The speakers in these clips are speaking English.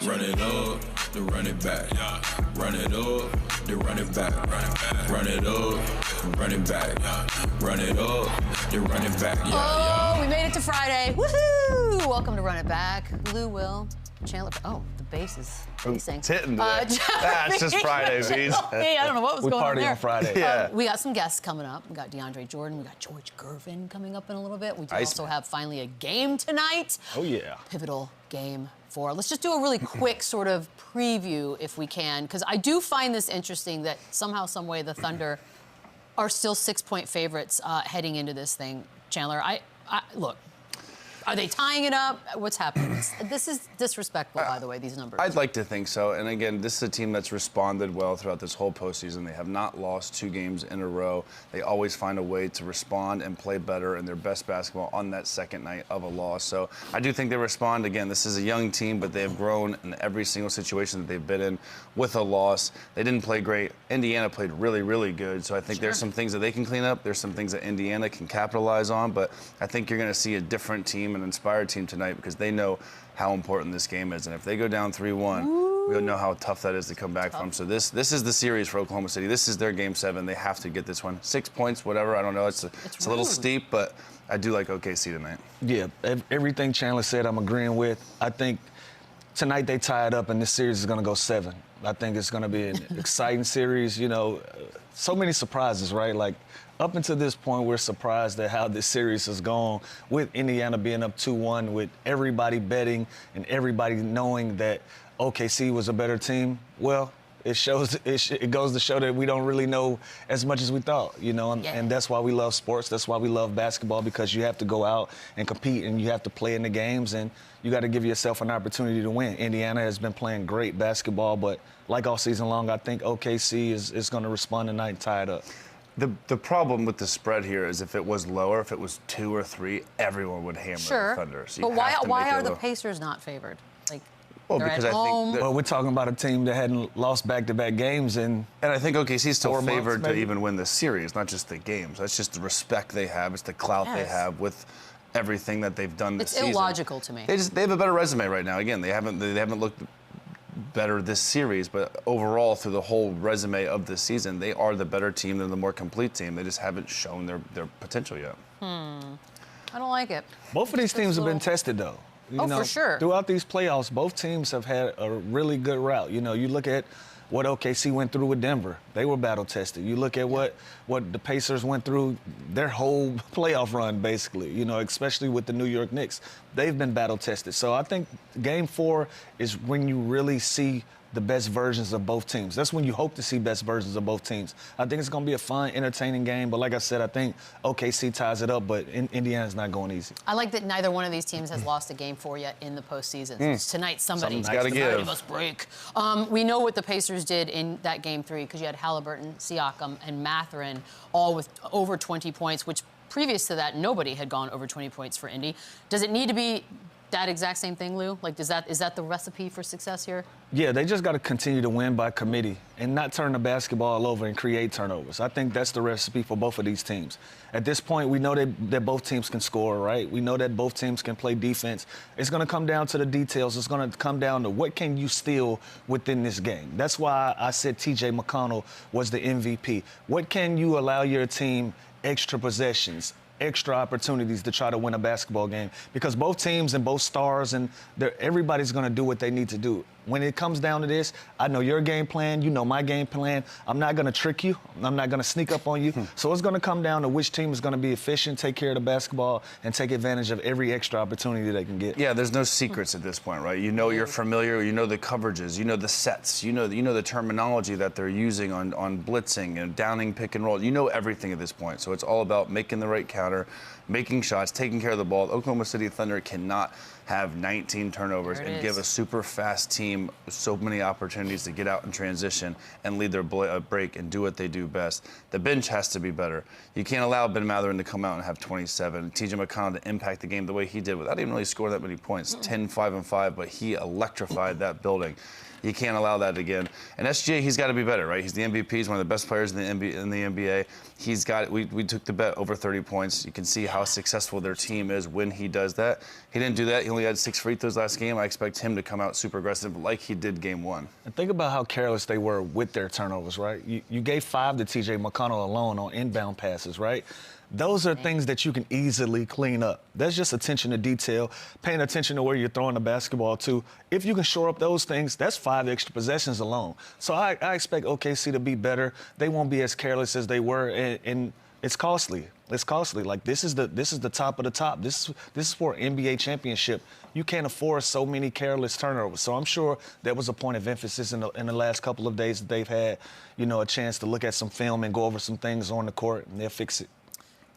Run it up, then run it back. Run it up, then run it back. Run it up, run it back. Run it up, then run it back. Oh, we made it to Friday. Woohoo! Welcome to Run It Back. Lou, Will, Chandler. Oh, the bass is basing. It's hitting today. It's just Friday, Bees. Hey, I don't know what was going on there. We party on Friday. Yeah. We got some guests coming up. We got DeAndre Jordan. We got George Gervin coming up in a little bit. We do also have finally a game tonight. Oh, yeah. Pivotal game 4. Let's just do a really quick sort of preview if we can, because I do find this interesting that somehow, some way, the Thunder are still 6-point favorites heading into this thing. Chandler, look. Are they tying it up? What's happening? This is disrespectful, by the way, these numbers. I'd like to think so. And again, this is a team that's responded well throughout this whole postseason. They have not lost 2 games in a row. They always find a way to respond and play better in their best basketball on that second night of a loss. So I do think they respond. Again, this is a young team, but they have grown in every single situation that they've been in with a loss. They didn't play great. Indiana played really, really good. So I think there's some things that they can clean up. There's some things that Indiana can capitalize on. But I think you're going to see a different team, an inspired team tonight, because they know how important this game is. And if they go down 3-1, we'll know how tough that is to come back from. So this is the series for Oklahoma City. This is their game 7. They have to get this one. 6 points, whatever. I don't know. It's a little steep, but I do like OKC tonight. Yeah, everything Chandler said, I'm agreeing with. I think tonight they tie it up, and this series is going to go 7. I think it's going to be an exciting series. You know, so many surprises, right? Like, up until this point, we're surprised at how this series has gone, with Indiana being up 2-1, with everybody betting and everybody knowing that OKC was a better team. Well, it goes to show that we don't really know as much as we thought, you know, and that's why we love sports. That's why we love basketball, because you have to go out and compete, and you have to play in the games, and you got to give yourself an opportunity to win. Indiana has been playing great basketball, but like all season long, I think OKC is going to respond tonight and tie it up. The problem with the spread here is if it was lower, if it was 2 or 3, everyone would hammer the Thunder. So but why are the Pacers not favored? Like, well, they're because at home. Well, we're talking about a team that hadn't lost back-to-back games and I think OKC is still favored months, to even win the series, not just the games. That's just the respect they have. It's the clout they have with everything that they've done this season. It's illogical to me. They have a better resume right now. Again, they haven't looked better this series, but overall, through the whole resume of this season, they are the better team than the more complete team. They just haven't shown their potential yet. I don't like it. Both of these teams have been tested, though. You know, for sure. Throughout these playoffs, both teams have had a really good route. You know, you look at what OKC went through with Denver. They were battle tested. You look at what the Pacers went through their whole playoff run, basically, you know, especially with the New York Knicks. They've been battle tested. So I think game 4 is when you really see the best versions of both teams. That's when you hope to see best versions of both teams. I think it's going to be a fun, entertaining game. But like I said, I think OKC ties it up, but Indiana's not going easy. I like that neither one of these teams has lost a game 4 yet in the postseason. So tonight, somebody's got to give us break. We know what the Pacers did in that game 3, because you had Halliburton, Siakam, and Mathurin all with over 20 points, which previous to that, nobody had gone over 20 points for Indy. Does it need to be that exact same thing, Lou? Like, is that the recipe for success here? Yeah, they just got to continue to win by committee and not turn the basketball over and create turnovers. I think that's the recipe for both of these teams. At this point, we know that both teams can score, right? We know that both teams can play defense. It's going to come down to the details. It's going to come down to what can you steal within this game. That's why I said T.J. McConnell was the MVP. What can you allow your team extra possessions, extra opportunities to try to win a basketball game? Because both teams and both stars and everybody's going to do what they need to do. When it comes down to this, I know your game plan, you know my game plan. I'm not going to trick you. I'm not going to sneak up on you. So it's going to come down to which team is going to be efficient, take care of the basketball, and take advantage of every extra opportunity they can get. Yeah, there's no secrets at this point, right? You know you're familiar. You know the coverages. You know the sets. You know the terminology that they're using on blitzing and downing pick and roll. You know everything at this point. So it's all about making the right counter, making shots, taking care of the ball. The Oklahoma City Thunder cannot have 19 turnovers and give a super fast team so many opportunities to get out and transition and lead their break and do what they do best. The bench has to be better. You can't allow Ben Mathurin to come out and have 27. T.J. McConnell to impact the game the way he did without even really scoring that many points. 10, 5, and 5, but he electrified that building. You can't allow that again. And SGA, he's got to be better, right? He's the MVP. He's one of the best players in the NBA. He's got. We took the bet over 30 points. You can see how successful their team is when he does that. He didn't do that. He only only had 6 free throws last game. I expect him to come out super aggressive like he did game 1. And think about how careless they were with their turnovers, right? You gave 5 to TJ McConnell alone on inbound passes, right? Those are things that you can easily clean up. That's just attention to detail, paying attention to where you're throwing the basketball to. If you can shore up those things, that's 5 extra possessions alone. So I expect OKC to be better. They won't be as careless as they were, and it's costly. It's costly. Like, this is the top of the top. This is for an NBA championship. You can't afford so many careless turnovers. So I'm sure that was a point of emphasis in the last couple of days that they've had, a chance to look at some film and go over some things on the court, and they'll fix it.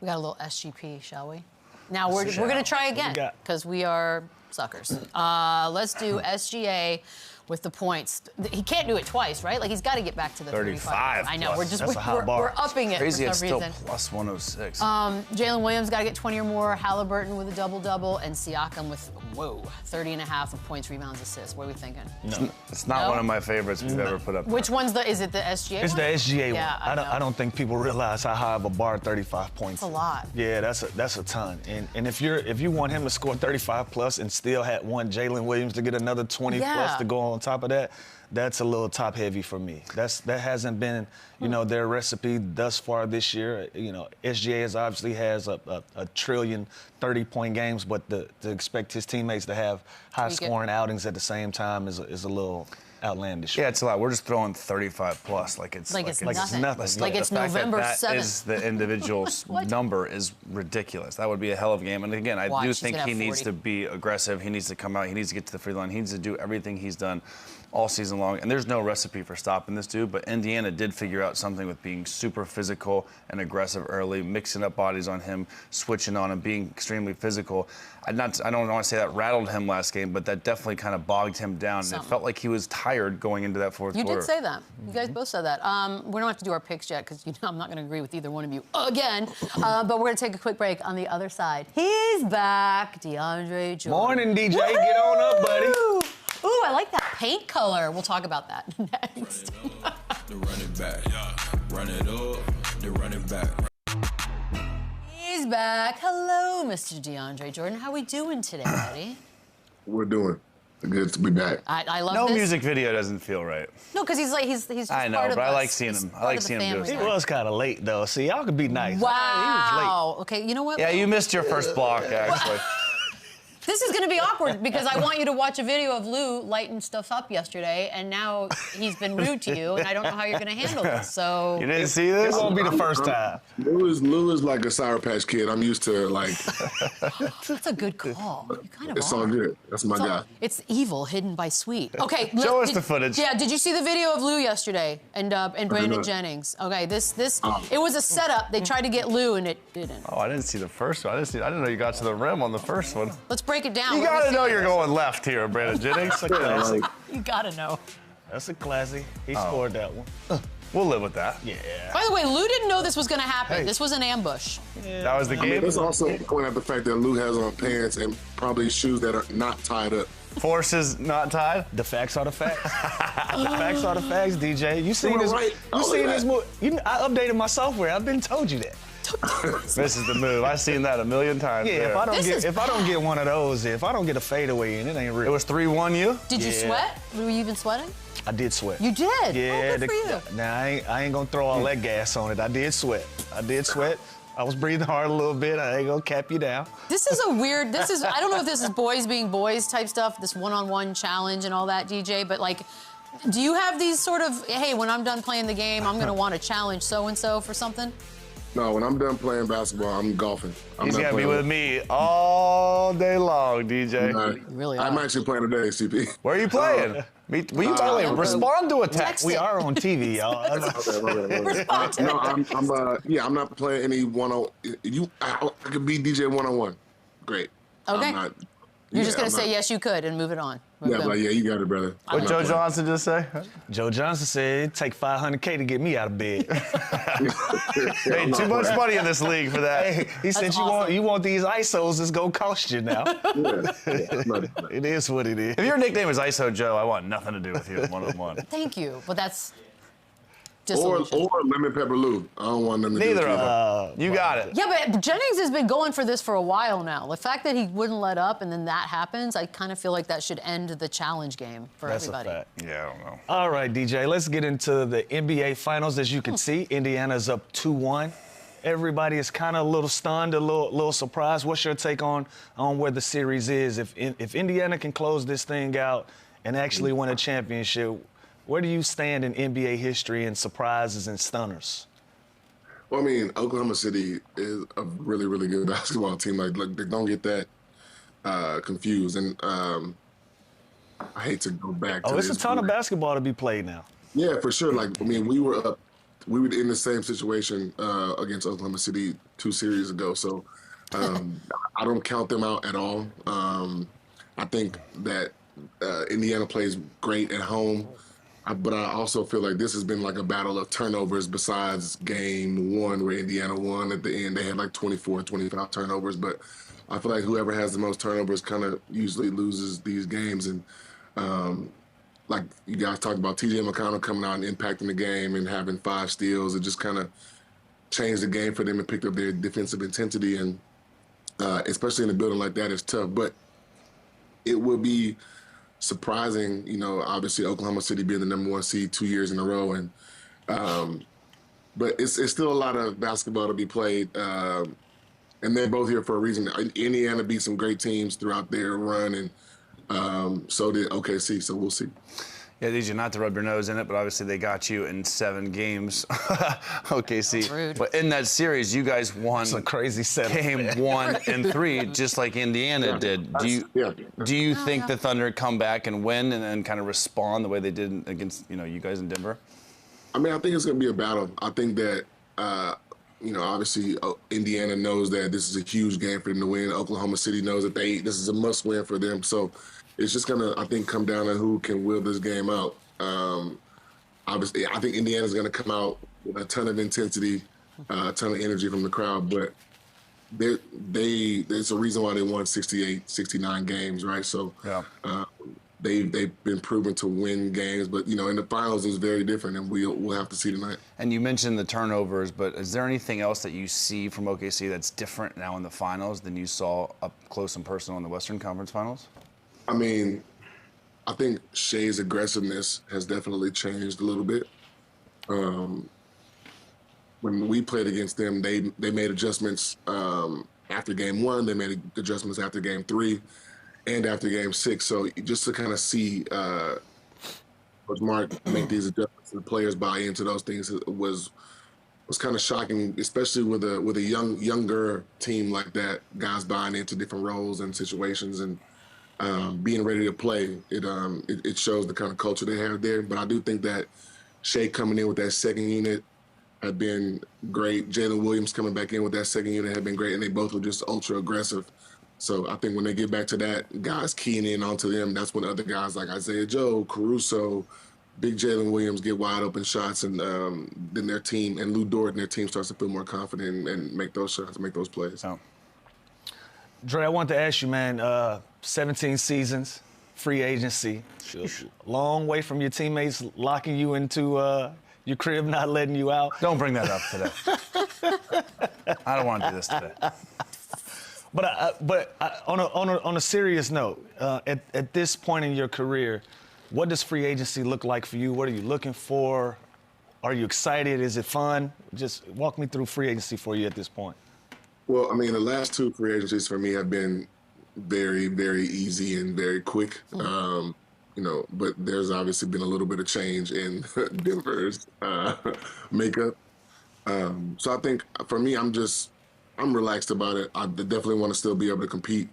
We got a little SGP, shall we? Now we're going to try again because we are suckers. Let's do SGA with the points. He can't do it twice, right? Like, he's got to get back to the 35. I know. Plus. We're upping it Crazy, for it's some still reason. plus 106. Jalen Williams got to get 20 or more. Halliburton with a double-double, and Siakam with 30.5 of points, rebounds, assists. What are we thinking? No, it's not one of my favorites we've ever put up. Which one's is it the SGA? It's one? the SGA one. Yeah, I don't think people realize how high of a bar 35 points. That's a lot. Yeah, that's a ton. And if you want him to score 35 plus and still want Jalen Williams to get another 20 plus to go on top of that, that's a little top heavy for me. That hasn't been, their recipe thus far this year. SGA obviously has a trillion 30-point games, but to expect his teammates to have high-scoring outings at the same time is a little outlandish. Yeah, it's a lot. We're just throwing 35 plus like it's nothing. Like it's November 7th. That is the individual number is ridiculous. That would be a hell of a game. And again, I do think he needs to be aggressive. He needs to come out. He needs to get to the free line. He needs to do everything he's done all season long. And there's no recipe for stopping this dude, but Indiana did figure out something with being super physical and aggressive early, mixing up bodies on him, switching on him, being extremely physical. I don't want to say that rattled him last game, but that definitely kind of bogged him down. And it felt like he was tired going into that fourth quarter. You did say that. You guys both said that. We don't have to do our picks yet because I'm not going to agree with either one of you again. But we're going to take a quick break. On the other side, he's back, DeAndre Jordan. Morning, DJ. Woo-hoo! Get on up, buddy. Ooh, I like that paint color. We'll talk about that next. The running back, run it up, the running back. He's back. Hello, Mr. DeAndre Jordan. How we doing today, buddy? We're doing good to be back. I love no this. music video doesn't feel right. No, because he's just I know, part of but I us. like seeing him. I like seeing him do his He thing. was kind of late, though. See, y'all could be nice. Wow. He was late. Okay, you know what? Yeah, you missed your first block, actually. This is going to be awkward because I want you to watch a video of Lou lighting stuff up yesterday, and now he's been rude to you, and I don't know how you're going to handle this. So You didn't see this? It won't be the first time. Lou is like a Sour Patch Kid. I'm used to that's a good call. You kind of it's are. all good. That's my guy. It's evil hidden by sweet. Okay, Show us the footage. Yeah, did you see the video of Lou yesterday and Brandon Jennings? Okay, this it was a setup. They tried to get Lou and it didn't. Oh, I didn't see the first one. I didn't know you got to the rim on the first one. Let's break it down. You gotta know you're going left here, Brandon Jennings. You gotta know. That's a classic. He scored that one. We'll live with that. Yeah. By the way, Lou didn't know this was gonna happen. This was an ambush. That was the game. Let's also point out the fact that Lou has on pants and probably shoes that are not tied up. Forces not tied. The facts are the facts. The facts are the facts, DJ. You seen this? right. You seen this move? I updated my software. I've been told you that. This is the move. I've seen that a million times. Yeah, there. if I don't get one of those, if I don't get a fadeaway in, it ain't real. It was 3-1 you? Did you sweat? Were you even sweating? I did sweat. You did? Yeah. Oh, good for you. Nah, I ain't gonna throw all that gas on it. I did sweat. I was breathing hard a little bit. I ain't gonna cap you down. This is a weird, I don't know if this is boys being boys type stuff, this one-on-one challenge and all that, DJ, but like, do you have these sort of, hey, when I'm done playing the game, I'm gonna want to challenge so-and-so for something? No, when I'm done playing basketball, I'm golfing. He's gonna be with me all day long, DJ. You really I'm are. actually playing today, CP. Where are you playing? Will you totally respond to a text? We are on TV, y'all. I'm not playing any I could be DJ one-on-one. Great. Okay. I'm not, You're just gonna say yes, you could, and move it on. Yeah, but yeah, you got it, brother. What Joe Johnson just say? Joe Johnson said it'd take $500K to get me out of bed. Hey, too much money in this league for that. Hey, he said awesome. you want these ISOs, it's gonna cost you now. Yeah. It is what it is. If your nickname is ISO Joe, I want nothing to do with you one-on-one. Thank you, but that's Dissolution. Or lemon pepper Lou. I don't want them to Neither do it. of them. You got it. Yeah, but Jennings has been going for this for a while now. The fact that he wouldn't let up and then that happens, I kind of feel like that should end the challenge game for everybody. That's a fact. Yeah, I don't know. All right, DJ, let's get into the NBA Finals. As you can see, Indiana's up 2-1. Everybody is kind of a little stunned, a little surprised. What's your take on where the series is? If Indiana can close this thing out and actually win a championship, where do you stand in NBA history in surprises and stunners? Well, I mean, Oklahoma City is a really, really good basketball team. Like they don't get that confused. And I hate to go back to it's a ton of basketball to be played now. Yeah, for sure. Like, I mean, we were in the same situation against Oklahoma City 2 series ago. So I don't count them out at all. I think that Indiana plays great at home. But I also feel like this has been like a battle of turnovers besides game 1 where Indiana won at the end. They had like 24, 25 turnovers. But I feel like whoever has the most turnovers kind of usually loses these games. And like you guys talked about, T.J. McConnell coming out and impacting the game and having 5 steals. It just kind of changed the game for them and picked up their defensive intensity. And especially in a building like that, it's tough. But it will be surprising, you know, obviously Oklahoma City being the #1 seed 2 years in a row, and but it's still a lot of basketball to be played, and they're both here for a reason. Indiana beat some great teams throughout their run, and so did OKC. So we'll see. Yeah, these are not to rub your nose in it, but obviously they got you in 7 games. OKC. Rude. But in that series, you guys won. It's a crazy setup. Game 1 and 3, just like Indiana did. Do you think the Thunder come back and win and then kind of respond the way they did against you guys in Denver? I mean, I think it's going to be a battle. I think that obviously Indiana knows that this is a huge game for them to win. Oklahoma City knows that this is a must-win for them. So it's just going to, I think, come down to who can will this game out. Obviously, I think Indiana's going to come out with a ton of intensity, a ton of energy from the crowd, but there's a reason why they won 68, 69 games, right? So they've been proven to win games, but, in the finals it's very different, and we'll have to see tonight. And you mentioned the turnovers, but is there anything else that you see from OKC that's different now in the finals than you saw up close and personal in the Western Conference Finals? I mean, I think Shea's aggressiveness has definitely changed a little bit. When we played against them, they made adjustments after game 1. They made adjustments after game 3 and after game 6. So just to kind of see Coach Mark make these adjustments and the players buy into those things was kind of shocking, especially with a younger team like that, guys buying into different roles and situations and being ready to play. It shows the kind of culture they have there. But I do think that Shea coming in with that second unit had been great. Jalen Williams coming back in with that second unit had been great, and they both were just ultra aggressive. So I think when they get back to that, guys keying in onto them, that's when other guys like Isaiah Joe, Caruso, big Jalen Williams get wide open shots, and then their team, and Lou Dort and their team starts to feel more confident and make those shots, make those plays. Oh. Dre, I want to ask you, man, 17 seasons, free agency, long way from your teammates locking you into your crib, not letting you out. Don't bring that up today. I don't want to do this today. But on a serious note, at this point in your career, what does free agency look like for you? What are you looking for? Are you excited? Is it fun? Just walk me through free agency for you at this point. Well, I mean, the last 2 free agencies for me have been very, very easy and very quick. But there's obviously been a little bit of change in Denver's makeup. So I think for me, I'm relaxed about it. I definitely want to still be able to compete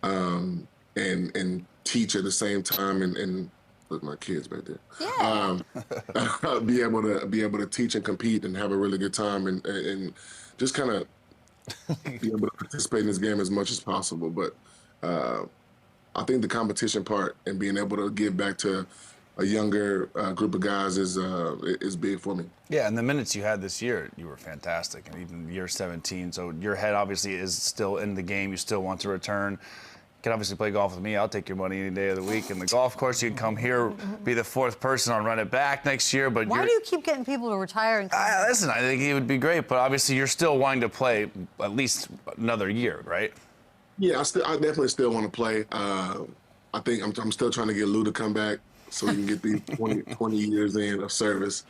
and teach at the same time and look, my kids back there. Yeah. Be able to teach and compete and have a really good time and just kind of be able to participate in this game as much as possible. But I think the competition part and being able to give back to a younger group of guys is big for me. Yeah, and the minutes you had this year, you were fantastic, and even year 17. So your head obviously is still in the game. You still want to return. can obviously play golf with me. I'll take your money any day of the week. And the golf course, you can come here, be the 4th person on Run It Back next year. But why do you keep getting people to retire? And listen, I think he would be great, but obviously you're still wanting to play at least another year, right? Yeah, I definitely still want to play. I think I'm still trying to get Lou to come back so we can get these 20 years in of service.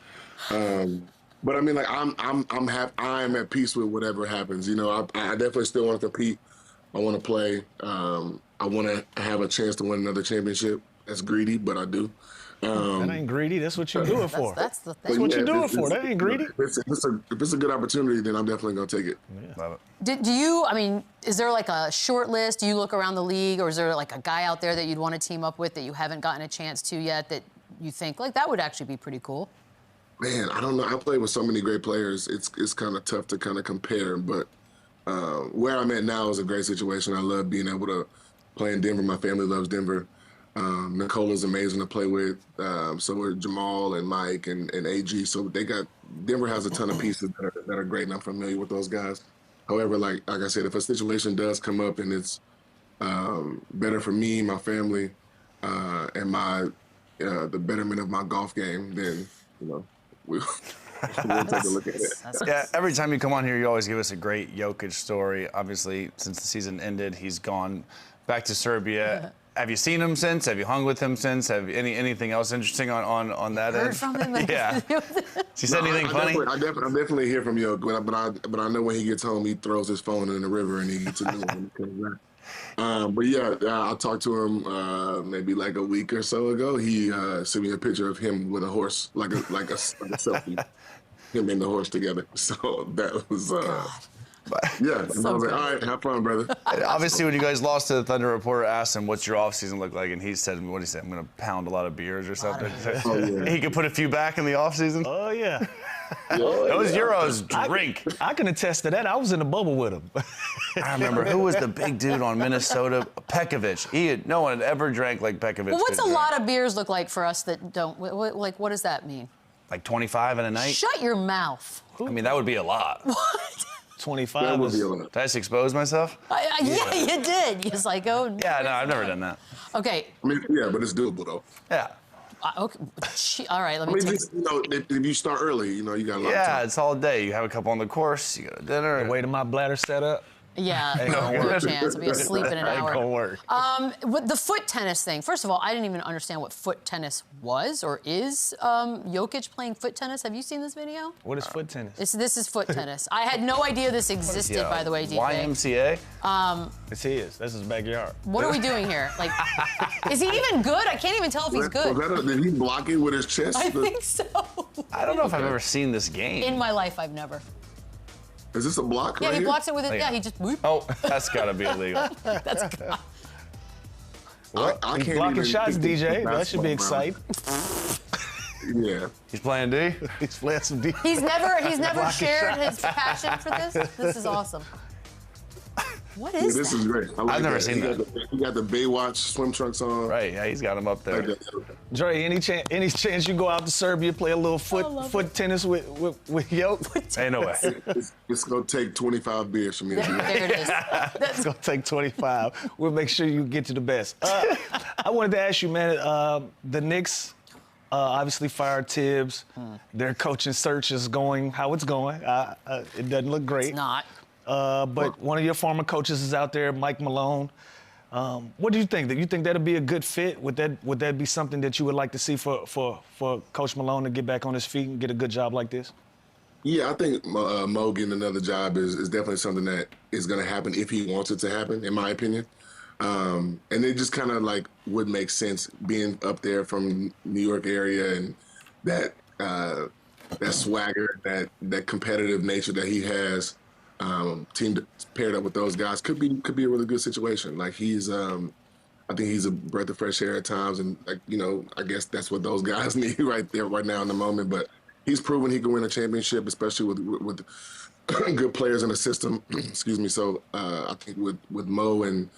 But I mean, like I'm happy. I am at peace with whatever happens. You know, I definitely still want to compete. I want to play. I want to have a chance to win another championship. That's greedy, but I do. That ain't greedy. That's what you do it for. That's the thing. That's what you do it for. That ain't greedy. If it's a good opportunity, then I'm definitely gonna take it. Yeah. Love it. Do you? I mean, is there like a short list? Do you look around the league, or is there like a guy out there that you'd want to team up with that you haven't gotten a chance to yet that you think like that would actually be pretty cool? Man, I don't know. I play with so many great players. It's kind of tough to kind of compare, but where I'm at now is a great situation. I love being able to play in Denver. My family loves Denver. Nicola's amazing to play with. So are Jamal and Mike and AG. So Denver has a ton of pieces that are great, and I'm familiar with those guys. However, like I said, if a situation does come up and it's better for me, my family, and the betterment of my golf game, then we'll take a look at it. Yeah, every time you come on here, you always give us a great Jokic story. Obviously, since the season ended, he's gone back to Serbia. Have you seen him since? Have you hung with him since? Have anything else interesting on that end? Heard from him? Yeah. Has he said anything funny? I definitely hear from Jokic, but I know when he gets home, he throws his phone in the river and he gets a new one. But yeah, I talked to him maybe like a week or so ago. He sent me a picture of him with a horse, like a selfie, him and the horse together. So that was. Yeah, I was like, all right, have fun, brother. Obviously, when you guys lost to the Thunder, reporter asked him, what's your offseason look like? And he said, what did he say? I'm going to pound a lot of beers or something. Oh, yeah. He could put a few back in the offseason? Oh, yeah. Those Euros drink. I can attest to that. I was in the bubble with him. I remember, who was the big dude on Minnesota? Pekovic. No one had ever drank like Pekovic. Well, what's a lot of beers look like for us that don't? Like, what does that mean? Like 25 in a night? Shut your mouth. I mean, that would be a lot. What? 25 was. Did I just expose myselh? Yeah, you did. You psycho. Yeah, no, I've never done that. Okay. I mean, yeah, but it's doable though. Yeah. Okay. All right, let me take. If you start early, you got a lot of time. Yeah, it's all day. You have a couple on the course, you go to dinner. The way to my bladder set up. Yeah, no chance. I'll be asleep in an hour. Ain't gonna work. With the foot tennis thing, first of all, I didn't even understand what foot tennis was or is. Jokic playing foot tennis. Have you seen this video? What is foot tennis? This is foot tennis. I had no idea this existed, by the way, DJ. YMCA? It's his. That's his backyard. What are we doing here? Like, is he even good? I can't even tell if he's good. Did he block it with his chest? I think so. I don't know if I've ever seen this game. In my life, I've never. Is this a block? Yeah, right he here? blocks it with it. Yeah, he just whoop. Oh, that's gotta be illegal. That's I can't He's blocking even shots, think DJ. basketball, That should be exciting. Yeah. He's playing D? He's playing some D. He's never Blocking shared shots. his passion for this. This is awesome. What Yeah, is this that? is great. I like I've never that. seen that. He got the Baywatch swim trunks on. Right, yeah, he's got him up there. Like that. Dre, any chance you go out to Serbia, play a little foot tennis with Yoke? Ain't no way. It's going to take 25 beers for me to do that. There it is. It's gonna take 25. We'll make sure you get to the best. I wanted to ask you, man, the Knicks obviously fired THIBS. Their coaching search is going how it's going. It doesn't look great. It's not. But one of your former coaches is out there, Mike Malone. What do you think? Do you think that'll be a good fit? Would that be something that you would like to see for Coach Malone to get back on his feet and get a good job like this? Yeah, I think Mo getting another job is definitely something that is going to happen if he wants it to happen, in my opinion. And it just kind of like would make sense being up there from New York area and that swagger, that competitive nature that he has. Team paired up with those guys could be a really good situation. Like he's, I think he's a breath of fresh air at times, and like I guess that's what those guys need right there, right now in the moment. But he's proven he can win a championship, especially with good players in the system. Excuse me. So I think with Mo and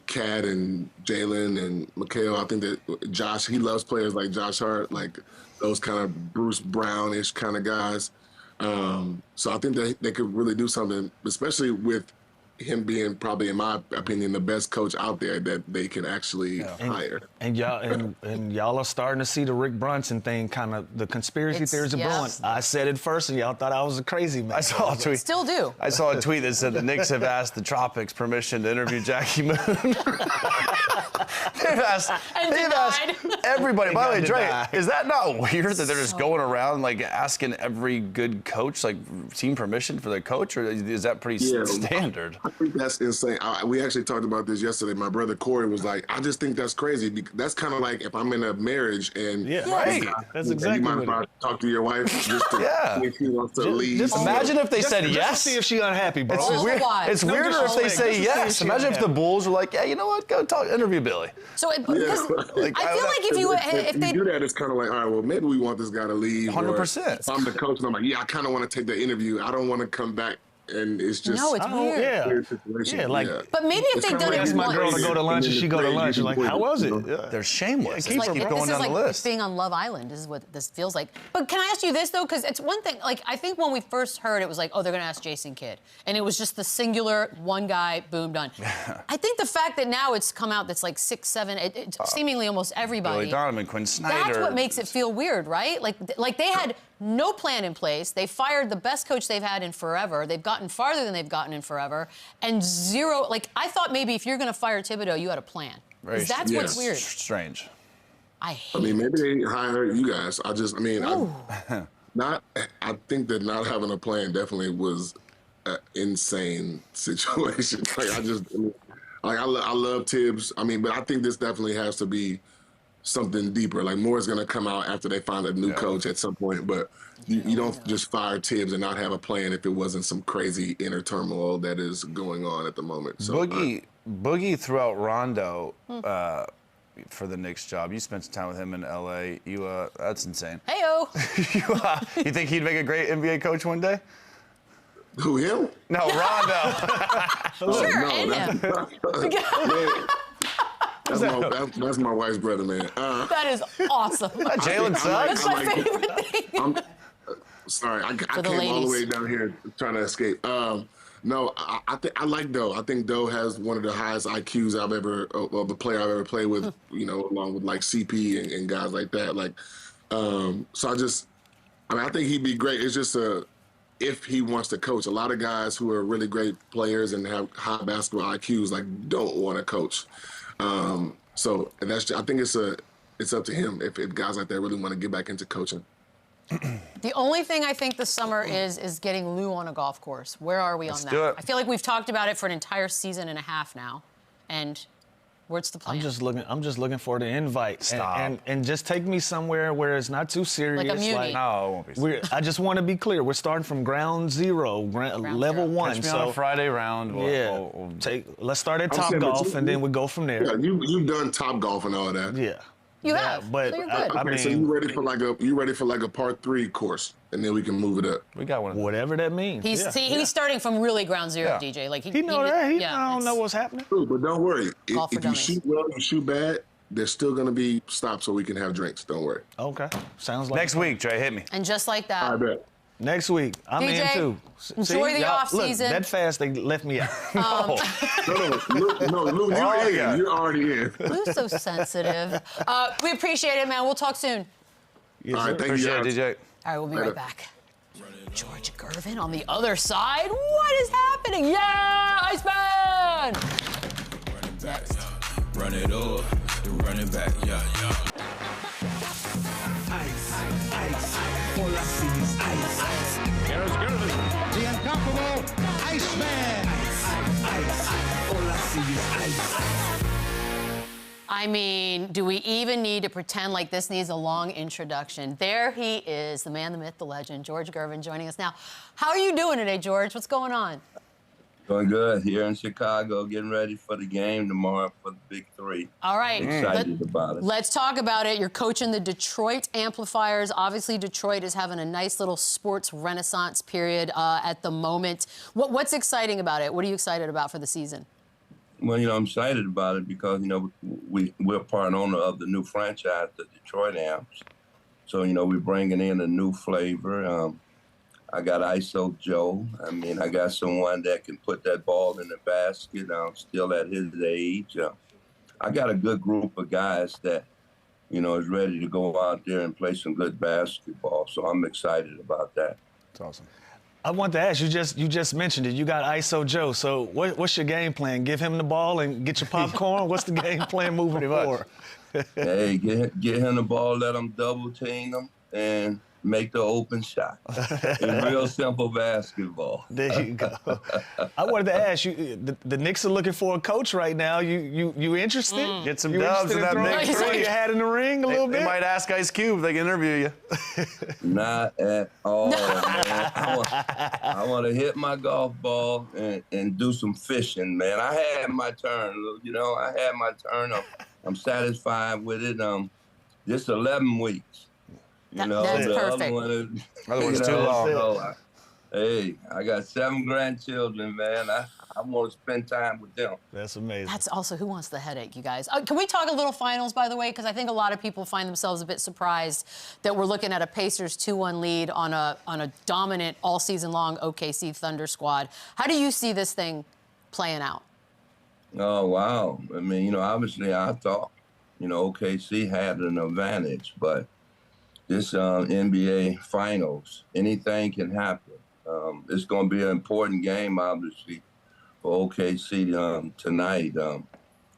Cat and Jalen and Mikhail, I think that Josh, he loves players like Josh Hart, like those kind of Bruce Brown-ish kind of guys. So I think that they could really do something, especially with him being probably, in my opinion, the best coach out there that they can actually hire. And y'all are starting to see the Rick Brunson thing, kind of the conspiracy theories are brewing. I said it first, and y'all thought I was a crazy man. I saw a tweet. Still do. I saw a tweet that said the Knicks have asked the Tropics permission to interview Jackie Moon. they've asked everybody. By the way, Dre, is that not weird that they're just going around like asking every good coach like team permission for their coach, or is that pretty standard? I think that's insane. We actually talked about this yesterday. My brother Corey was like, I just think that's crazy. That's kind of like if I'm in a marriage and that's exactly you mind if I talk to your wife just to see if she wants to leave. Just imagine if they said yes. See if she unhappy, bro. It's weirder if they say yes. Imagine if the Bulls were like, yeah, you know what, go interview Billy. So because I feel like if they do that, it's kind of like, all right, well, maybe we want this guy to leave. 100%. If I'm the coach and I'm like, yeah, I kind of want to take the interview. I don't want to come back. And it's just it's weird. Weird situation. But maybe if they've done it, ask my girl to go to lunch and she go to lunch. She's like, how was it? They're shameless. Keep going down the list. Being on Love Island is what this feels like. But can I ask you this though? Because it's one thing. Like I think when we first heard, it was like, oh, they're going to ask Jason Kidd, and it was just the singular one guy, boom, done. I think the fact that now it's come out that's like 6, 7, it's seemingly almost everybody. Billy Donovan, Quinn Snyder. That's what makes it feel weird, right? Like they had no plan in place. They fired the best coach they've had in forever. They've gotten farther than they've gotten in forever. And zero, like, I thought maybe if you're going to fire Thibodeau, you had a plan. That's what's weird. Strange. I mean, maybe they hire you guys. I think that not having a plan definitely was an insane situation. I love Tibbs. I mean, but I think this definitely has to be something deeper. Like more is going to come out after they find a new coach at some point. But you don't just fire Tibbs and not have a plan if it wasn't some crazy inner turmoil that is going on at the moment. So, Boogie threw out Rondo for the Knicks job. You spent some time with him in L.A. That's insane. Heyo. You think he'd make a great NBA coach one day? Who, him? No, Rondo. Sure, and him. That's my wife's brother, man. That is awesome. Jalen Suggs? That's my favorite thing. Sorry, I came all the way down here trying to escape. No, I like Doe. I think Doe has one of the highest IQs of the player I've ever played with, along with like CP and guys like that. So I think he'd be great. It's just if he wants to coach. A lot of guys who are really great players and have high basketball IQs don't want to coach. So I think it's up to him if guys like that really want to get back into coaching. The only thing I think this summer is getting Lou on a golf course. Where are we on that? Do it. I feel like we've talked about it for an entire season and a half now, and what's the plan? I'm just looking for the invite. Stop. And just take me somewhere where it's not too serious. Like a muni. No, it won't be serious. I just want to be clear. We're starting from ground zero, level 1. Catch me on a Friday round. Let's start at Top Golf, and then we go from there. Yeah, you've done Top Golf and all that. Yeah. You have, but so you're good. So you ready for like a part 3 course, and then we can move it up. We got one. Whatever that means. He's starting from really ground zero, DJ. Like he know that. I don't know what's happening. True, but don't worry. If you shoot well, you shoot bad, there's still gonna be stops so we can have drinks. Don't worry. Okay. Sounds like next week, Dre, hit me. And just like that. I bet. Next week, I'm DJ, in too. Enjoy the off season. That fast, they left me out. No, Lou, you're already in. Lou's so sensitive. We appreciate it, man. We'll talk soon. All right, thank you, Appreciate it, DJ. All right, we'll be right back. George Gervin on the other side. What is happening? Yeah, Iceman! Run it up, run it back, yeah. Ice. All I see is ice. Here's Gervin, the incomparable Iceman. Ice. All I see is ice. I mean, do we even need to pretend like this needs a long introduction? There he is, the man, the myth, the legend, George Gervin, joining us now. How are you doing today, George? What's going on? Doing good here in Chicago, getting ready for the game tomorrow for the Big 3. All right. Excited about it. Let's talk about it. You're coaching the Detroit Amplifiers. Obviously, Detroit is having a nice little sports renaissance period at the moment. What's exciting about it? What are you excited about for the season? Well, I'm excited about it because, we're part owner of the new franchise, the Detroit Amps. So, we're bringing in a new flavor. I got ISO Joe. I mean, I got someone that can put that ball in the basket. Still at his age. I got a good group of guys that, you know, is ready to go out there and play some good basketball. So I'm excited about that. That's awesome. I want to ask, you just mentioned it. You got ISO Joe. So what's your game plan? Give him the ball and get your popcorn? What's the game plan moving forward? Hey, get him the ball, let him double team him, and make the open shot. In real simple basketball. There you go. I wanted to ask you, the Knicks are looking for a coach right now. You interested? Get some dubs in that big throw your hat in the ring a little bit? They might ask Ice Cube if they can interview you. Not at all, man. I want to hit my golf ball and do some fishing, man. I had my turn, you know. I had my turn. I'm satisfied with it. Just 11 weeks. You know, that's the perfect. Other one's too long. So hey, I got 7 grandchildren, man. I want to spend time with them. That's amazing. That's also, who wants the headache, you guys? Can we talk a little finals, by the way? Because I think a lot of people find themselves a bit surprised that we're looking at a Pacers 2-1 lead on a dominant all season long OKC Thunder squad. How do you see this thing playing out? Oh, wow. I mean, you know, obviously I thought, you know, OKC had an advantage, but this NBA Finals, anything can happen. It's going to be an important game, obviously, for OKC tonight.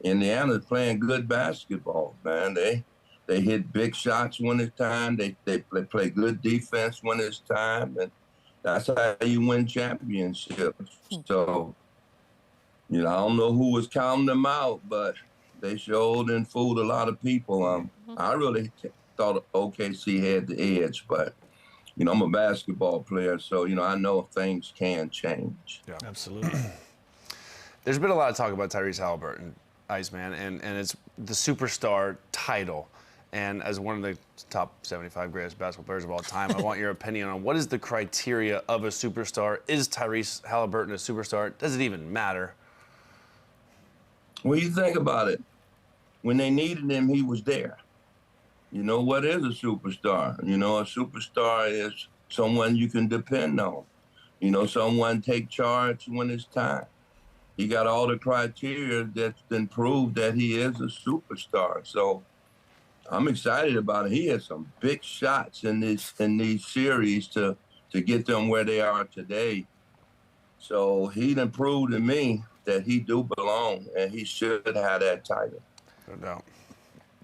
Indiana's playing good basketball, man. They hit big shots when it's time. They play good defense when it's time, and that's how you win championships. So, you know, I don't know who was counting them out, but they showed and fooled a lot of people. I really thought OKC had the edge, but, you know, I'm a basketball player, so, you know, I know things can change. Yeah, absolutely. There's been a lot of talk about Tyrese Halliburton, Iceman, and it's the superstar title. And as one of the top 75 greatest basketball players of all time, I want your opinion on what is the criteria of a superstar? Is Tyrese Halliburton a superstar? Does it even matter? Well, you think about it. When they needed him, he was there. You know, what is a superstar? You know, a superstar is someone you can depend on. You know, someone take charge when it's time. He got all the criteria that's been proved that he is a superstar. So I'm excited about it. He had some big shots in these series to get them where they are today. So he done proved to me that he do belong, and he should have that title. No doubt.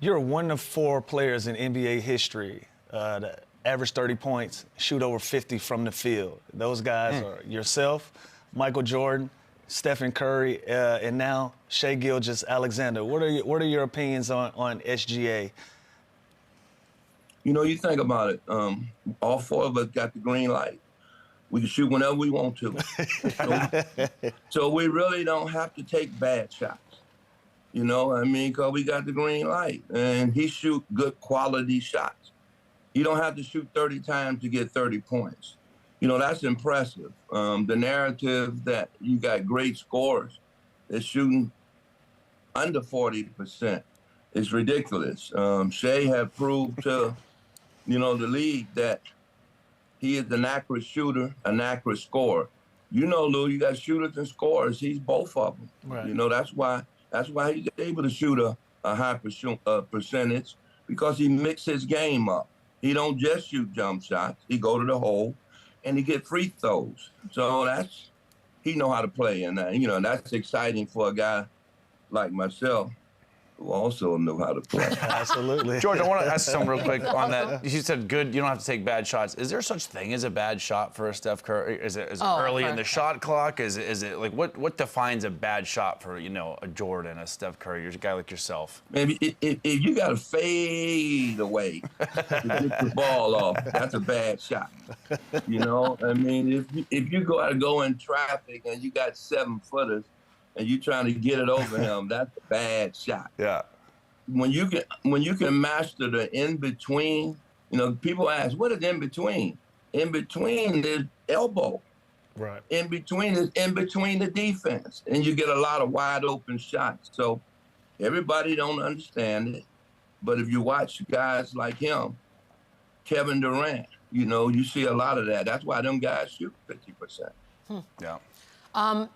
You're one of 4 players in NBA history that average 30 points, shoot over 50 from the field. Those guys are yourself, Michael Jordan, Stephen Curry, and now Shai Gilgeous-Alexander. What are your opinions on SGA? You know, you think about it. All 4 of us got the green light. We can shoot whenever we want to. So we really don't have to take bad shots. You know, I mean, because we got the green light. And he shoot good quality shots. You don't have to shoot 30 times to get 30 points. You know, that's impressive. The narrative that you got great scorers that's shooting under 40% is ridiculous. Shai have proved to, you know, the league that he is an accurate shooter, an accurate scorer. You know, Lou, you got shooters and scorers. He's both of them. Right. You know, that's why he's able to shoot a high percentage, because he mixes his game up. He don't just shoot jump shots. He go to the hole, and he get free throws. So he know how to play, and you know, that's exciting for a guy like myself, who also know how to play. Absolutely. George, I want to ask something real quick on that. You said good, you don't have to take bad shots. Is there such thing as a bad shot for a Steph Curry? Is it early in the shot clock? Is it like, what defines a bad shot for, you know, a Jordan, a Steph Curry, a guy like yourself? Maybe if you got to fade away to get the ball off, that's a bad shot. You know, I mean, if you go in traffic and you got 7-footers, and you trying to get it over him, that's a bad shot. Yeah. When you can master the in-between, you know, people ask, what is in-between? In-between is elbow. Right. In-between is in between the defense, and you get a lot of wide open shots. So everybody don't understand it, but if you watch guys like him, Kevin Durant, you know, you see a lot of that. That's why them guys shoot 50%. Yeah.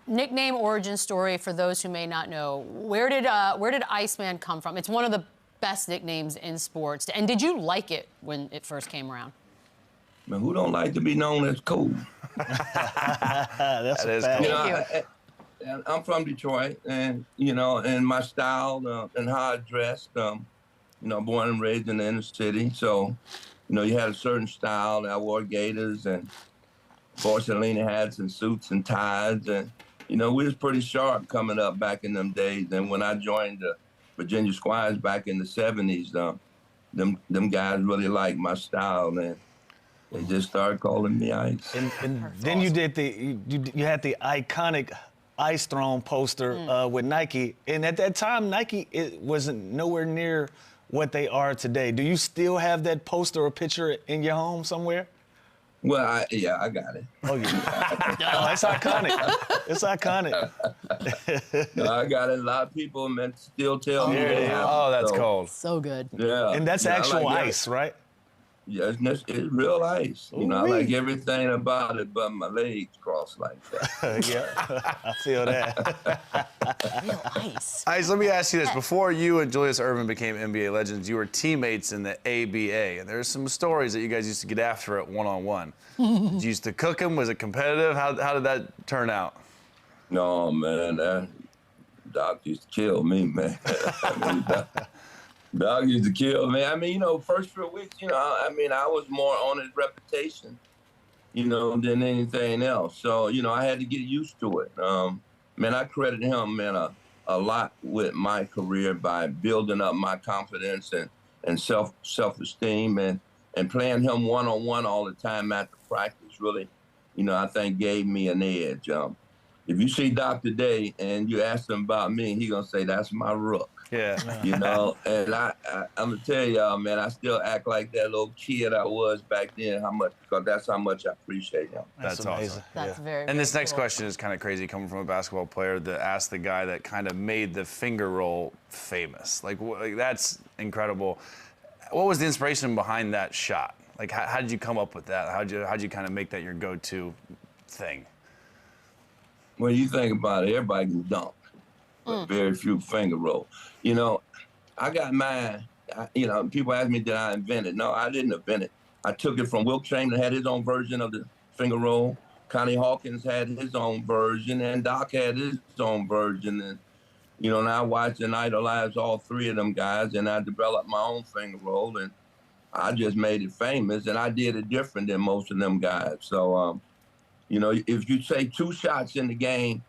Nickname origin story for those who may not know. Where did Iceman come from? It's one of the best nicknames in sports. And did you like it when it first came around? Man, who don't like to be known as cool? That's a fact. You know, I'm from Detroit, and you know, and my style and how I dressed, you know, born and raised in the inner city, so you know, you had a certain style. I wore gaiters and Borsalini hats and suits and ties, and you know, we was pretty sharp coming up back in them days. And when I joined the Virginia Squires back in the '70s, them guys really liked my style, and they just started calling me Ice. And then you did you had the iconic Ice Throne poster with Nike, and at that time Nike wasn't nowhere near what they are today. Do you still have that poster or picture in your home somewhere? Well, yeah, I got it. Oh yeah, oh, it's iconic. It's iconic. No, I got it. A lot of people still tell me they have it. Oh, that's cold. So good. Yeah. And that's actual ice, right? Yeah, it's real ice. You know, I like everything about it, but my legs crossed like that. Yeah, I feel that. Real ice. Ice, let me ask you this. Before you and Julius Erving became NBA legends, you were teammates in the ABA. And there's some stories that you guys used to get after it one-on-one. Did you used to cook them? Was it competitive? How did that turn out? No, man. Doc used to kill me, man. Doc used to kill me. I mean, you know, first few weeks, you know, I mean, I was more on his reputation, you know, than anything else. So, you know, I had to get used to it. Man, I credit him, man, a lot with my career by building up my confidence and self-esteem and playing him one-on-one all the time after practice really, you know, I think gave me an edge. If you see Doc today and you ask him about me, he gonna say, that's my rook. Yeah. You know, and I'm gonna tell y'all, man, I still act like that little kid I was back then. Because that's how much I appreciate him. That's amazing. awesome. That's very. And this next cool. question is kind of crazy, coming from a basketball player that asked the guy that kind of made the finger roll famous. Like that's incredible. What was the inspiration behind that shot? Like, how did you come up with that? How'd you kind of make that your go-to thing? When you think about it, everybody can dunk, but very few finger roll. You know, I got mine. You know, people ask me, did I invent it? No, I didn't invent it. I took it from Wilt Chamberlain, had his own version of the finger roll. Connie Hawkins had his own version, and Doc had his own version. And, you know, and I watched and idolized all three of them guys, and I developed my own finger roll, and I just made it famous, and I did it different than most of them guys. So, you know, if you say two shots in the game,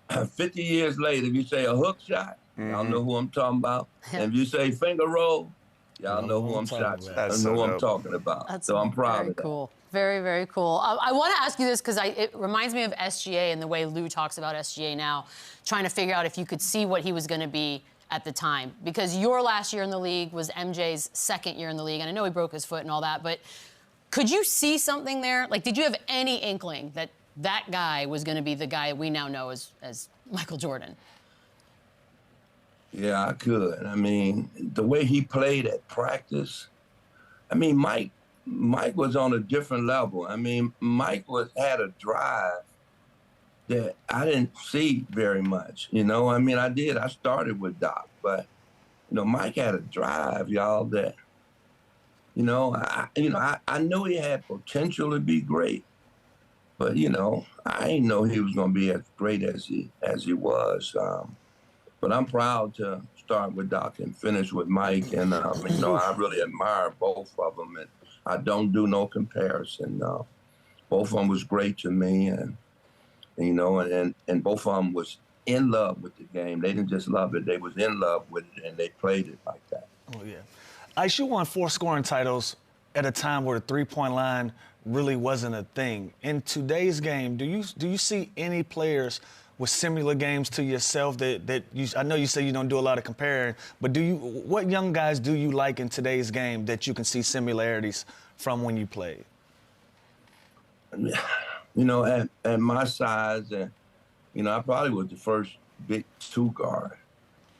50 years later, if you say a hook shot, y'all know who I'm talking about. And if you say finger roll, y'all know who I'm talking about. That's so I'm proud very of that. cool. Very, very cool. I want to ask you this because it reminds me of SGA and the way Lou talks about SGA now, trying to figure out if you could see what he was going to be at the time. Because your last year in the league was MJ's second year in the league, and I know he broke his foot and all that, but could you see something there? Like, did you have any inkling that that guy was going to be the guy we now know as Michael Jordan? Yeah, I could. I mean, the way he played at practice, I mean, Mike was on a different level. I mean, Mike had a drive that I didn't see very much. You know, I mean, I started with Doc, but, you know, Mike had a drive, y'all, that, you know, I knew he had potential to be great, but, you know, I didn't know he was going to be as great as he was. But I'm proud to start with Doc and finish with Mike. And, you know, I really admire both of them. And I don't do no comparison. Both of them was great to me. And you know, and both of them was in love with the game. They didn't just love it. They was in love with it, and they played it like that. Oh, yeah. Ice, you won 4 scoring titles at a time where the three-point line really wasn't a thing. In today's game, do you see any players with similar games to yourself that you, I know you say you don't do a lot of comparing, but what young guys do you like in today's game that you can see similarities from when you played? You know, at my size, and, you know, I probably was the first big 2 guard,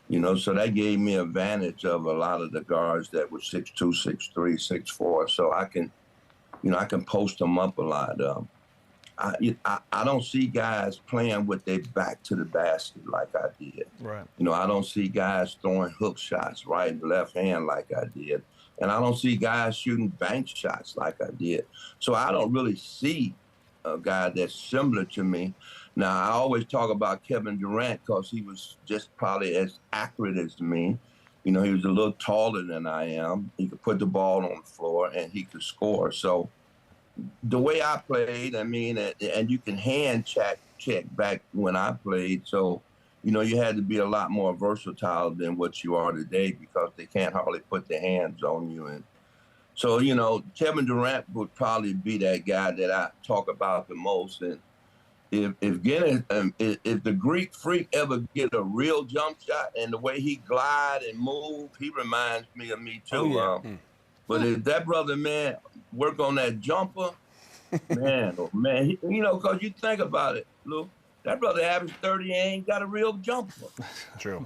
you know, so that gave me advantage of a lot of the guards that were 6'2", 6'3", 6'4", so I can You know, I can post them up a lot. I don't see guys playing with their back to the basket like I did. Right. You know, I don't see guys throwing hook shots right and left hand like I did. And I don't see guys shooting bank shots like I did. So I don't really see a guy that's similar to me. Now, I always talk about Kevin Durant because he was just probably as accurate as me. You know, he was a little taller than I am. He could put the ball on the floor and he could score. So the way I played, I mean, and you can hand check back when I played. So, you know, you had to be a lot more versatile than what you are today because they can't hardly put their hands on you. And so, you know, Kevin Durant would probably be that guy that I talk about the most. And if the Greek Freak ever get a real jump shot and the way he glide and move, he reminds me of me too. Oh, yeah. But if that brother, man, work on that jumper, man, oh man, you know, because you think about it, Lou, that brother averaged 30 and ain't got a real jumper. True.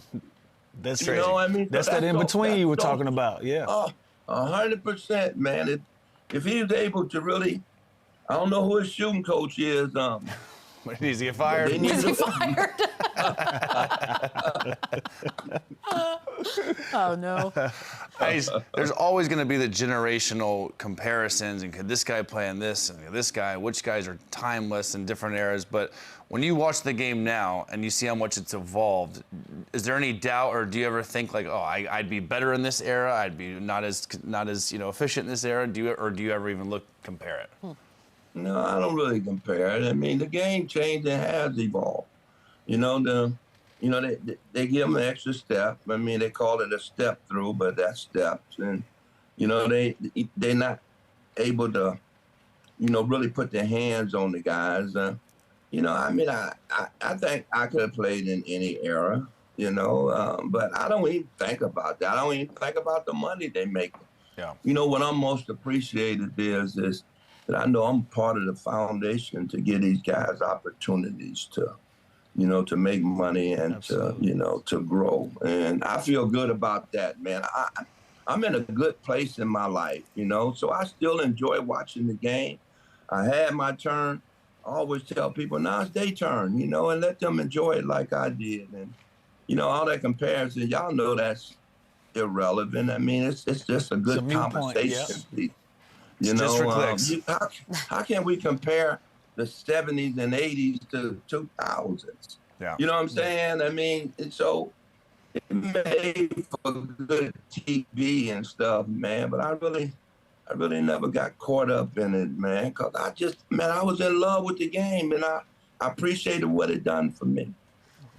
That's crazy. You know what I mean? That's that in between you were talking about, yeah. 100%, man. If he was able to really, I don't know who his shooting coach is. Needs to get fired. Is he fired? Oh, no. There's always going to be the generational comparisons, and could this guy play in this, and this guy, which guys are timeless in different eras. But when you watch the game now and you see how much it's evolved, is there any doubt, or do you ever think like, oh, I'd be better in this era, I'd be not as efficient in this era? Do you ever even compare it? No, I don't really compare it. I mean, the game changed and has evolved. You know, they give them an extra step. I mean, they call it a step through, but that's steps. And, you know, they're not able to, you know, really put their hands on the guys. You know, I mean, I think I could have played in any era, you know, but I don't even think about that. I don't even think about the money they make. Yeah. You know, what I'm most appreciated is that I know I'm part of the foundation to give these guys opportunities to, you know, to make money and Absolutely. To, you know, to grow. And I feel good about that, man. I'm in a good place in my life, you know, so I still enjoy watching the game. I had my turn. I always tell people, now it's their turn, you know, and let them enjoy it like I did. And, you know, all that comparison, y'all know that's irrelevant. I mean, it's just a good conversation piece. You know, how can we compare the 70s and 80s to 2000s? Yeah. You know what I'm saying? I mean, so it made for good TV and stuff, man. But I really never got caught up in it, man. Because I was in love with the game, and I appreciated what it done for me.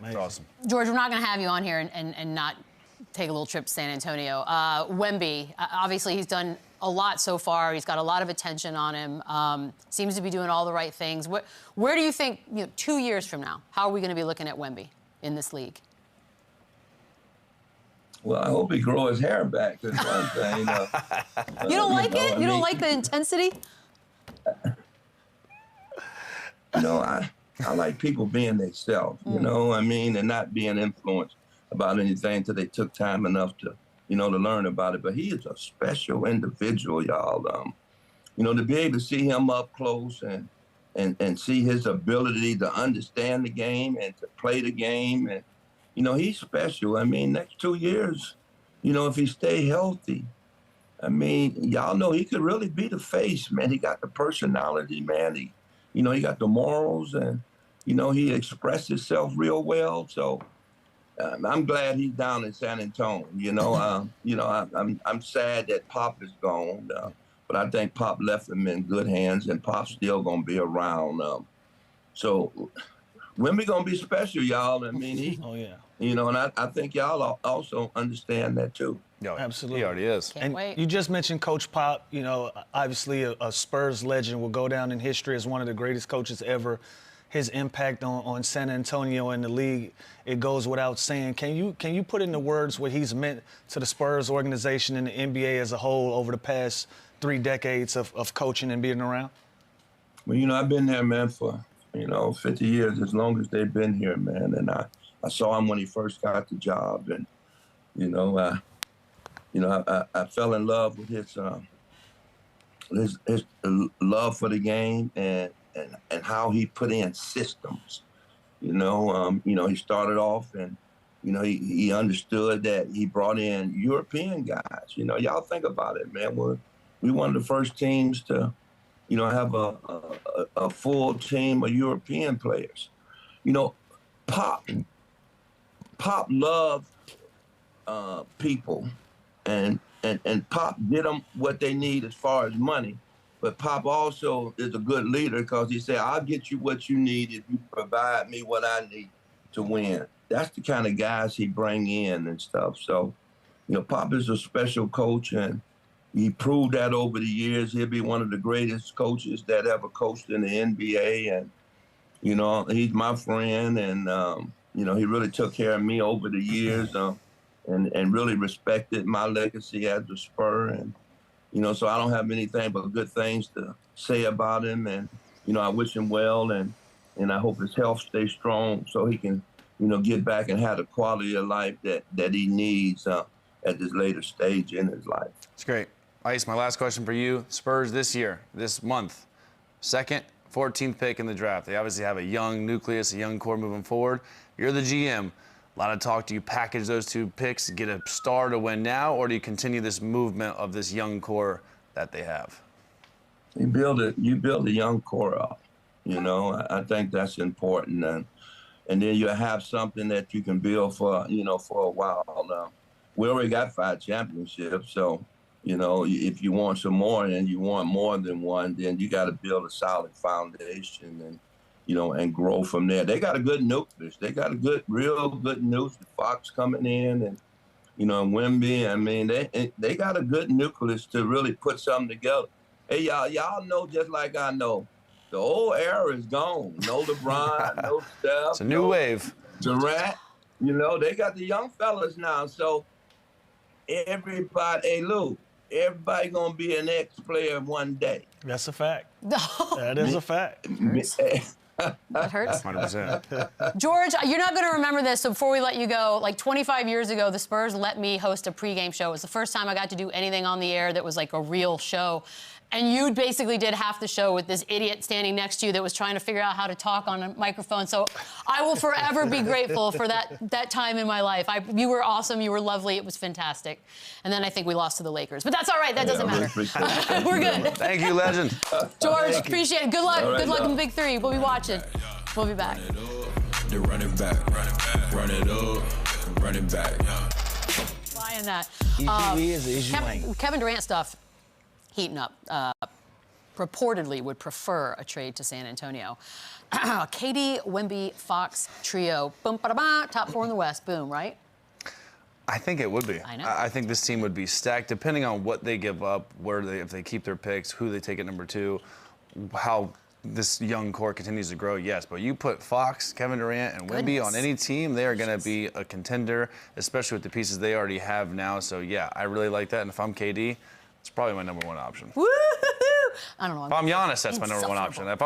That's awesome. George, we're not going to have you on here and not take a little trip to San Antonio. Wemby, obviously he's done a lot so far. He's got a lot of attention on him. Seems to be doing all the right things. Where do you think, 2 years from now, how are we going to be looking at Wemby in this league? Well, I hope he grow his hair back. That's one thing. You don't like it? You don't like the intensity? You know, I like people being themselves, you know, I mean, and not being influenced about anything until they took time enough to, you know, to learn about it. But he is a special individual, y'all. You know, to be able to see him up close and see his ability to understand the game and to play the game. And, you know, he's special. I mean, next 2 years, you know, if he stay healthy, I mean, y'all know he could really be the face, man. He got the personality, man. He got the morals, and, you know, he expressed himself real well. So I'm glad he's down in San Antonio. You know, I'm sad that Pop is gone, but I think Pop left him in good hands, and Pop's still gonna be around. So Wemby gonna be special, y'all. I mean, you know, and I think y'all also understand that too. Yeah, absolutely. He already is. Can't wait. You just mentioned Coach Pop. You know, obviously a Spurs legend, will go down in history as one of the greatest coaches ever. His impact on San Antonio and the league, it goes without saying. Can you put into words what he's meant to the Spurs organization and the NBA as a whole over the past 3 decades of coaching and being around? Well, you know, I've been there, man, for, 50 years, as long as they've been here, man. And I saw him when he first got the job, and, I fell in love with his love for the game and how he put in systems. You know, he started off and, he understood that he brought in European guys. Y'all think about it, man. We one of the first teams to, have a full team of European players. Pop loved people, and Pop did them what they need as far as money. But Pop also is a good leader because he said, I'll get you what you need if you provide me what I need to win. That's the kind of guys he bring in and stuff. So, Pop is a special coach, and he proved that over the years. He'll be one of the greatest coaches that ever coached in the NBA. And, he's my friend, and, he really took care of me over the years and really respected my legacy as a Spur. And, so I don't have anything but good things to say about him. And, I wish him well, and I hope his health stays strong so he can, get back and have the quality of life that he needs at this later stage in his life. It's great. Ice, my last question for you. Spurs this year, this month, 2nd, 14th pick in the draft. They obviously have a young nucleus, a young core moving forward. You're the GM. A lot of talk. Do you package those 2 picks, get a star to win now, or do you continue this movement of this young core that they have? You build a young core up. I think that's important, and then you have something that you can build for for a while. We already got 5 championships, so if you want some more and you want more than one, then you got to build a solid foundation and and grow from there. They got a good nucleus. They got a real good nucleus. Fox coming in, and and Wemby. I mean, they got a good nucleus to really put something together. Hey, y'all know just like I know, the old era is gone. No LeBron, no Steph. It's a new wave. Durant. They got the young fellas now. So everybody, hey Lou, everybody gonna be an ex-player one day. That's a fact. That is a fact. That hurts. 100%. George, you're not going to remember this, so before we let you go, like 25 years ago, the Spurs let me host a pregame show. It was the first time I got to do anything on the air that was like a real show. And you basically did half the show with this idiot standing next to you that was trying to figure out how to talk on a microphone. So I will forever be grateful for that time in my life. You were awesome. You were lovely. It was fantastic. And then I think we lost to the Lakers. But that's all right. That doesn't matter. We're good. Thank you, legend. George, appreciate it. Good luck. Right, Good luck in the Big 3. We'll be watching. We'll be back. They run it back, run it up, run it back. Flying that. Kevin Durant stuff heating up. Purportedly would prefer a trade to San Antonio. KD, Wemby, Fox trio. Boom, ba-da-ba, top 4 in the West. Boom, right? I think it would be. I know. I think this team would be stacked, depending on what they give up, if they keep their picks, who they take at number 2, how this young core continues to grow, yes. But you put Fox, Kevin Durant, and Wemby on any team, they are going to be a contender, especially with the pieces they already have now. So, yeah, I really like that. And if I'm KD, it's probably my number 1 option. Woo-hoo-hoo! I don't know. If I'm Giannis, that's my number 1 option. If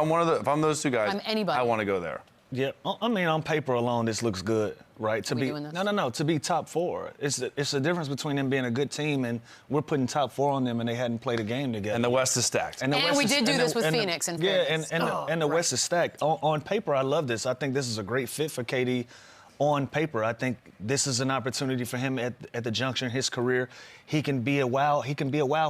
I'm those 2 guys, I want to go there. Yeah, I mean, on paper alone, this looks good, right? To be top 4. It's the difference between them being a good team and we're putting top 4 on them and they hadn't played a game together. And the West is stacked. And we did do this with Phoenix. And the West is stacked. On paper, I love this. I think this is a great fit for KD. On paper, I think this is an opportunity for him at the juncture in his career. He can be a wow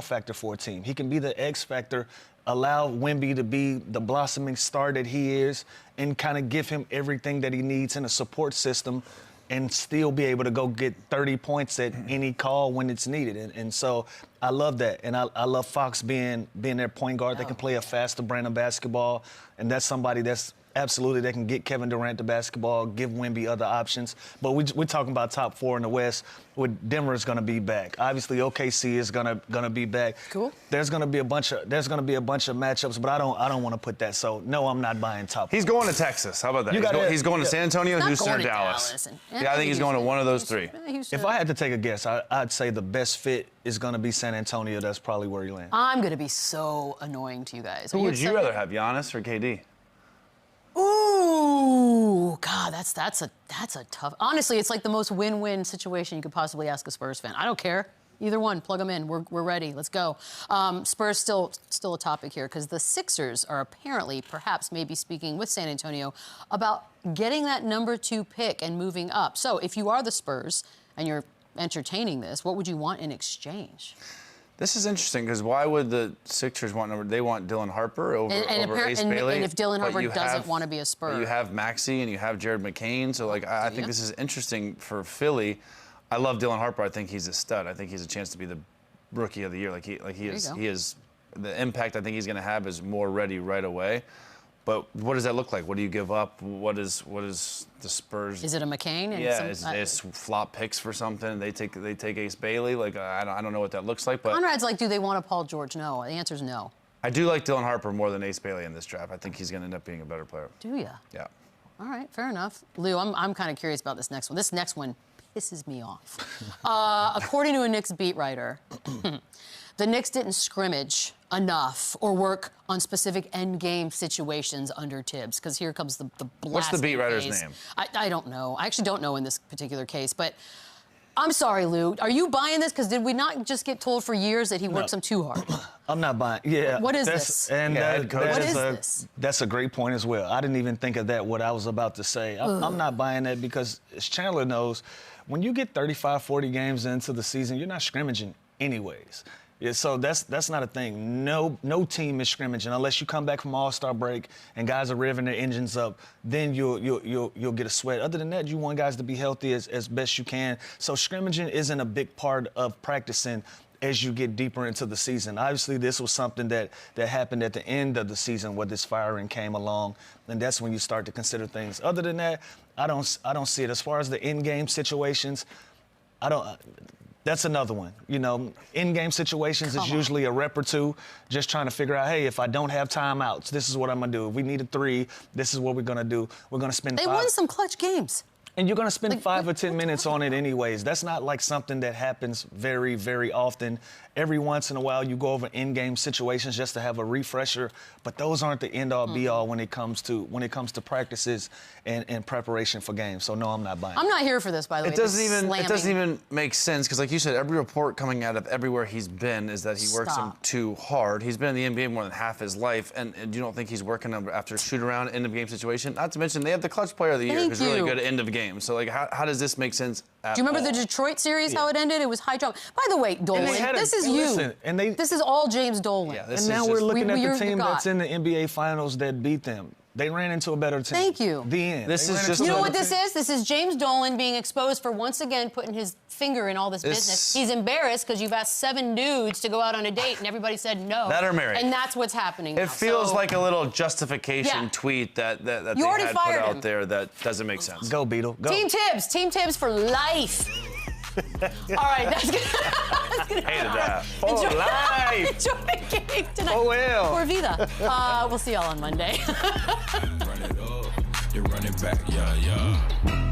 factor for a team. He can be the X factor, allow Wemby to be the blossoming star that he is, and kind of give him everything that he needs in a support system and still be able to go get 30 points at any call when it's needed. And so I love that. And I love Fox being their point guard. They can play a faster brand of basketball, and that's somebody that's absolutely, they can get Kevin Durant the basketball, give Wemby other options. But we're talking about top 4 in the West. With Denver is going to be back. Obviously, OKC is going to be back. Cool. There's going to be a bunch of matchups, but I don't want to put that. So no, I'm not buying top 4. He's going to Texas. How about that? He's going to San Antonio, Houston, or Dallas. Yeah, I think he's going to one of those 3. If I had to take a guess, I'd say the best fit is going to be San Antonio. That's probably where he lands. I'm going to be so annoying to you guys. Who would you rather have, Giannis or KD? Ooh, God, that's a tough. Honestly, it's like the most win-win situation you could possibly ask a Spurs fan. I don't care. Either one, plug them in. We're ready. Let's go. Spurs still a topic here because the Sixers are apparently, perhaps, maybe speaking with San Antonio about getting that #2 pick and moving up. So if you are the Spurs and you're entertaining this, what would you want in exchange? This is interesting because why would the Sixers want They want Dylan Harper over Ace Bailey. And if Dylan Harper doesn't want to be a Spur. You have Maxey and you have Jared McCain. So, like, I think this is interesting for Philly. I love Dylan Harper. I think he's a stud. I think he's a chance to be the rookie of the year. He is the impact I think he's going to have is more ready right away. But what does that look like? What do you give up? What is the Spurs? Is it a McCain? And yeah, it's flop picks for something. They take Ace Bailey. Like I don't know what that looks like. But Conrad's like, do they want a Paul George? No. The answer is no. I do like Dylan Harper more than Ace Bailey in this draft. I think he's going to end up being a better player. Do you? Yeah. All right, fair enough. Lou, I'm kind of curious about this next one. This next one pisses me off. According to a Knicks beat writer, the Knicks didn't scrimmage enough or work on specific end-game situations under THIBS, because here comes the blasting What's the beat writer's phase. name? I don't know. I actually don't know in this particular case, but I'm sorry, Lou. Are you buying this? Because did we not just get told for years that he works them too hard? I'm not buying. Yeah. What is this? And what is this? That's a great point as well. I didn't even think of that, what I was about to say. I'm not buying that because, as Chandler knows, when you get 35, 40 games into the season, you're not scrimmaging anyways. Yeah, so that's not a thing. No team is scrimmaging unless you come back from All-Star break and guys are revving their engines up. Then you'll get a sweat. Other than that, you want guys to be healthy as best you can. So scrimmaging isn't a big part of practicing as you get deeper into the season. Obviously, this was something that happened at the end of the season where this firing came along, and that's when you start to consider things. Other than that, I don't see it. As far as the in-game situations, that's another one. You know, in-game situations is usually a rep or two, just trying to figure out, hey, if I don't have timeouts, this is what I'm going to do. If we need a 3, this is what we're going to do. We're going to spend They won some clutch games. And you're going to spend 5 or 10 minutes on it anyways. That's not like something that happens very, very often. Every once in a while, you go over in-game situations just to have a refresher, but those aren't the end-all, be-all when it comes to practices and preparation for games. So no, I'm not buying. I'm not here for this, by the way. It doesn't even make sense because, like you said, every report coming out of everywhere he's been is that he works them too hard. He's been in the NBA more than half his life, and you don't think he's working them after a shoot-around end-of-game situation? Not to mention they have the clutch player of the year who's really good at end-of-game. So, like, how does this make sense at all? Do you remember the Detroit series, how it ended? It was high drama. By the way, Dolan, this is you. Listen, this is all James Dolan. Yeah, and now we're looking at the team that's in the NBA Finals that beat them. They ran into a better team. Thank you. The end. This is just. You know what this is? This is James Dolan being exposed for once again putting his finger in all this business. He's embarrassed because you've asked 7 dudes to go out on a date and everybody said no. That are married. And that's what's happening. It feels like a little justification tweet that they had put out there that doesn't make sense. Go, Beadle. Go. Team THIBS for life. All right, that's good. Hated that. For life. Enjoy the game tonight. Oh, well. For Vida. We'll see y'all on Monday. Run it up, they run it back, yeah.